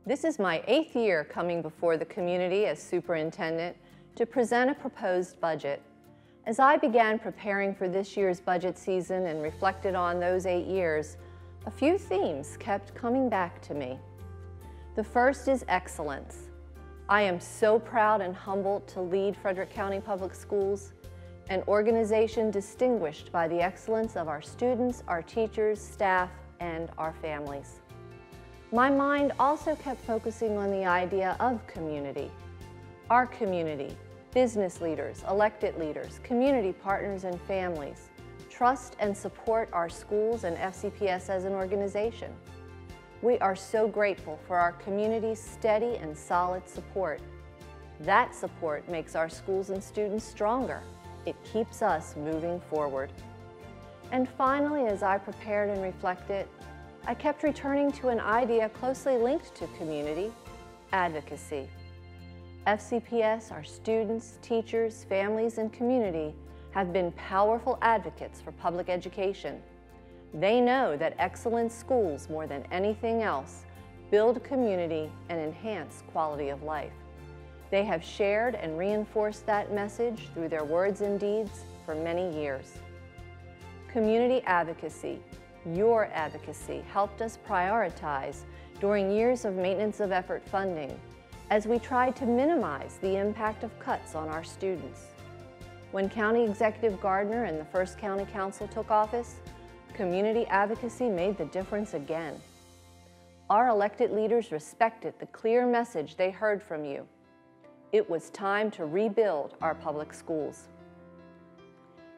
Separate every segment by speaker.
Speaker 1: This is my 8th year coming before the community as superintendent to present a proposed budget. As I began preparing for this year's budget season and reflected on those 8 years, a few themes kept coming back to me. The first is excellence. I am so proud and humbled to lead Frederick County Public Schools, an organization distinguished by the excellence of our students, our teachers, staff, and our families. My mind also kept focusing on the idea of community. Our community, business leaders, elected leaders, community partners, and families trust and support our schools and FCPS as an organization. We are so grateful for our community's steady and solid support. That support makes our schools and students stronger. It keeps us moving forward. And finally, as I prepared and reflected, I kept returning to an idea closely linked to community: advocacy. FCPS, our students, teachers, families, and community have been powerful advocates for public education. They know that excellent schools, more than anything else, build community and enhance quality of life. They have shared and reinforced that message through their words and deeds for many years. Community advocacy, your advocacy, helped us prioritize during years of maintenance of effort funding as we tried to minimize the impact of cuts on our students. When County Executive Gardner and the first County Council took office, community advocacy made the difference again. Our elected leaders respected the clear message they heard from you. It was time to rebuild our public schools.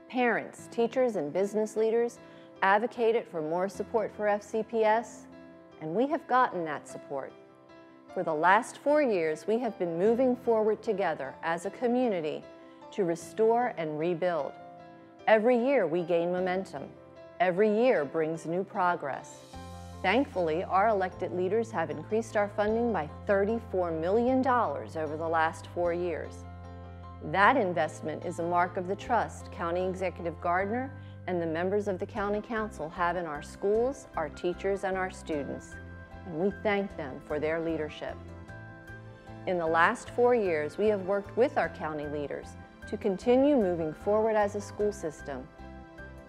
Speaker 1: Parents, teachers, and business leaders advocated for more support for FCPS, and we have gotten that support. For the last 4 years, we have been moving forward together as a community to restore and rebuild. Every year we gain momentum. Every year brings new progress. Thankfully, our elected leaders have increased our funding by $34 million over the last 4 years. That investment is a mark of the trust County Executive Gardner and the members of the County Council have in our schools, our teachers, and our students, and we thank them for their leadership. In the last 4 years, we have worked with our county leaders to continue moving forward as a school system.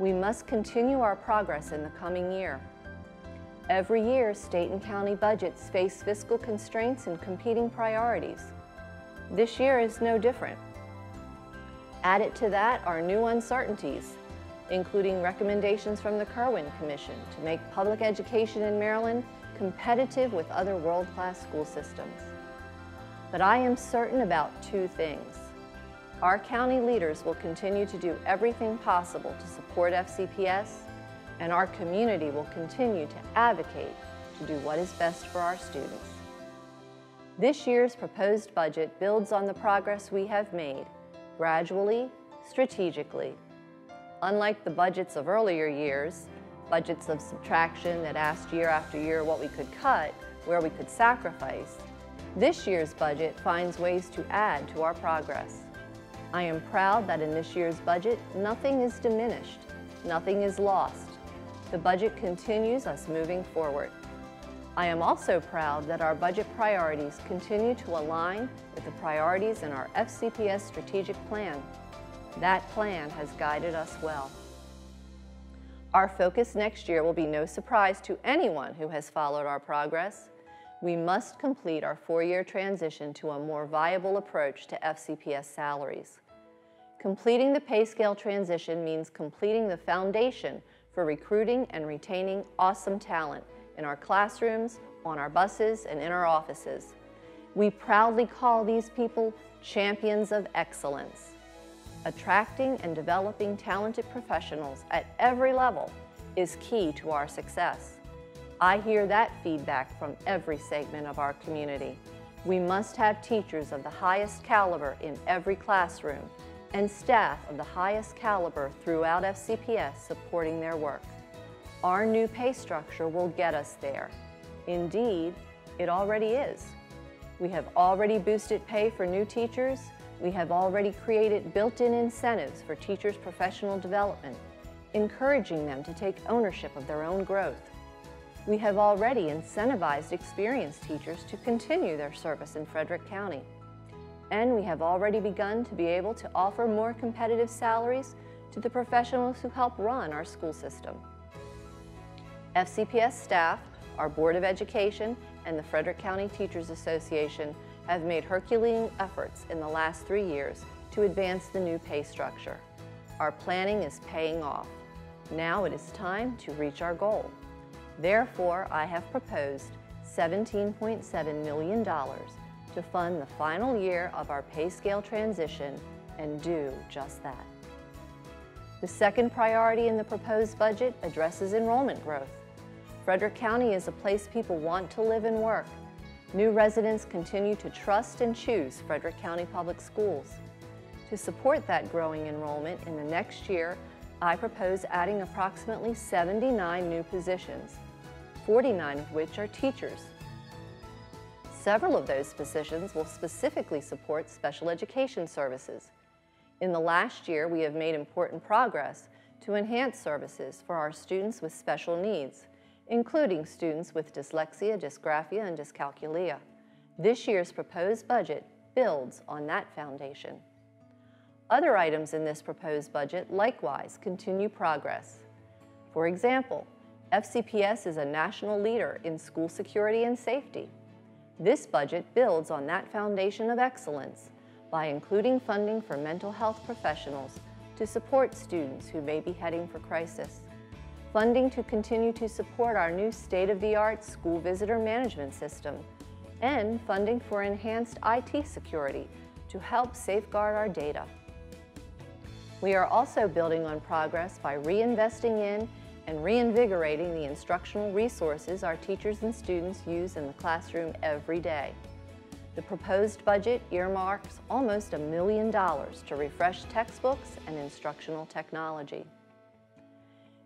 Speaker 1: We must continue our progress in the coming year. Every year, state and county budgets face fiscal constraints and competing priorities. This year is no different. Added to that are new uncertainties, including recommendations from the Kirwan Commission to make public education in Maryland competitive with other world-class school systems. But I am certain about 2 things. Our county leaders will continue to do everything possible to support FCPS, and our community will continue to advocate to do what is best for our students. This year's proposed budget builds on the progress we have made, gradually, strategically. Unlike the budgets of earlier years, budgets of subtraction that asked year after year what we could cut, where we could sacrifice, this year's budget finds ways to add to our progress. I am proud that in this year's budget, nothing is diminished, nothing is lost. The budget continues us moving forward. I am also proud that our budget priorities continue to align with the priorities in our FCPS strategic plan. That plan has guided us well. Our focus next year will be no surprise to anyone who has followed our progress. We must complete our 4-year transition to a more viable approach to FCPS salaries. Completing the pay scale transition means completing the foundation for recruiting and retaining awesome talent in our classrooms, on our buses, and in our offices. We proudly call these people champions of excellence. Attracting and developing talented professionals at every level is key to our success. I hear that feedback from every segment of our community. We must have teachers of the highest caliber in every classroom and staff of the highest caliber throughout FCPS supporting their work. Our new pay structure will get us there. Indeed, it already is. We have already boosted pay for new teachers. We have already created built-in incentives for teachers' professional development, encouraging them to take ownership of their own growth. We have already incentivized experienced teachers to continue their service in Frederick County. And we have already begun to be able to offer more competitive salaries to the professionals who help run our school system. FCPS staff, our Board of Education, and the Frederick County Teachers Association have made Herculean efforts in the last 3 years to advance the new pay structure. Our planning is paying off. Now it is time to reach our goal. Therefore, I have proposed $17.7 million to fund the final year of our pay scale transition and do just that. The second priority in the proposed budget addresses enrollment growth. Frederick County is a place people want to live and work. New residents continue to trust and choose Frederick County Public Schools. To support that growing enrollment in the next year, I propose adding approximately 79 new positions, 49 of which are teachers. Several of those positions will specifically support special education services. In the last year, we have made important progress to enhance services for our students with special needs, including students with dyslexia, dysgraphia, and dyscalculia. This year's proposed budget builds on that foundation. Other items in this proposed budget likewise continue progress. For example, FCPS is a national leader in school security and safety. This budget builds on that foundation of excellence by including funding for mental health professionals to support students who may be heading for crisis, funding to continue to support our new state-of-the-art school visitor management system, and funding for enhanced IT security to help safeguard our data. We are also building on progress by reinvesting in and reinvigorating the instructional resources our teachers and students use in the classroom every day. The proposed budget earmarks almost $1 million to refresh textbooks and instructional technology.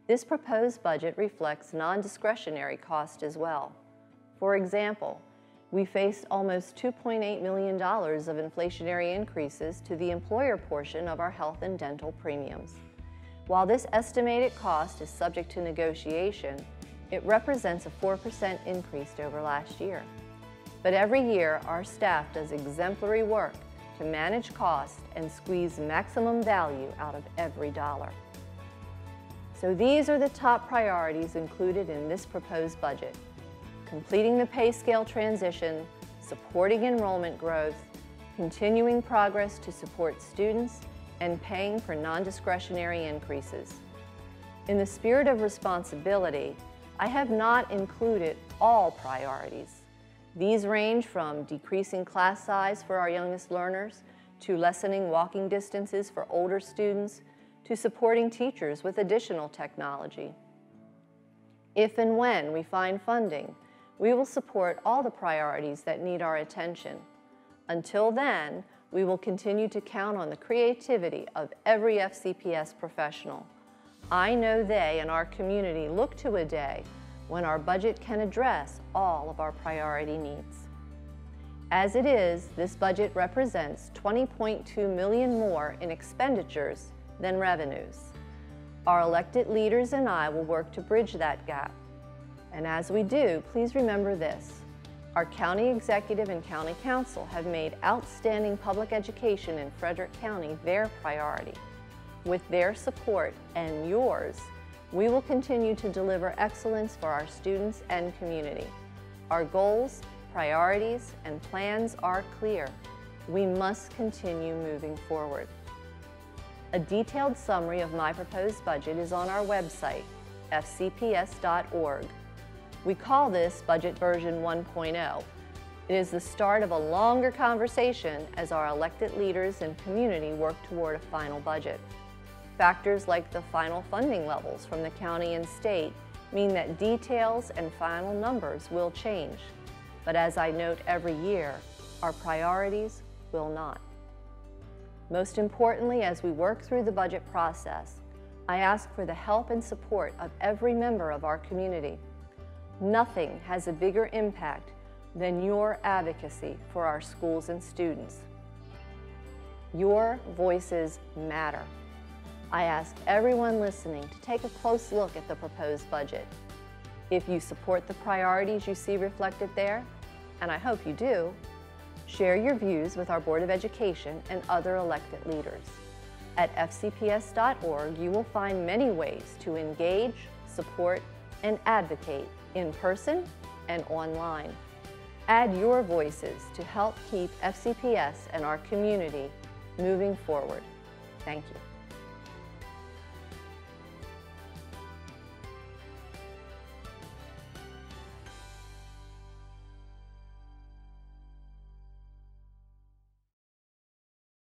Speaker 1: This proposed budget reflects non-discretionary cost as well. For example, we faced almost $2.8 million of inflationary increases to the employer portion of our health and dental premiums. While this estimated cost is subject to negotiation, it represents a 4% increase over last year. But every year, our staff does exemplary work to manage costs and squeeze maximum value out of every dollar. So these are the top priorities included in this proposed budget: completing the pay scale transition, supporting enrollment growth, continuing progress to support students, and paying for non-discretionary increases. In the spirit of responsibility, I have not included all priorities. These range from decreasing class size for our youngest learners, to lessening walking distances for older students, to supporting teachers with additional technology. If and when we find funding, we will support all the priorities that need our attention. Until then, we will continue to count on the creativity of every FCPS professional. I know they and our community look to a day when our budget can address all of our priority needs. As it is, this budget represents $20.2 million more in expenditures than revenues. Our elected leaders and I will work to bridge that gap. And as we do, please remember this: our county executive and county council have made outstanding public education in Frederick County their priority. With their support and yours, we will continue to deliver excellence for our students and community. Our goals, priorities, and plans are clear. We must continue moving forward. A detailed summary of my proposed budget is on our website, fcps.org. We call this Budget Version 1.0. It is the start of a longer conversation as our elected leaders and community work toward a final budget. Factors like the final funding levels from the county and state mean that details and final numbers will change. But as I note every year, our priorities will not. Most importantly, as we work through the budget process, I ask for the help and support of every member of our community. Nothing has a bigger impact than your advocacy for our schools and students. Your voices matter. I ask everyone listening to take a close look at the proposed budget. If you support the priorities you see reflected there, and I hope you do, share your views with our Board of Education and other elected leaders. At fcps.org, you will find many ways to engage, support, and advocate in person and online. Add your voices to help keep FCPS and our community moving forward. Thank you.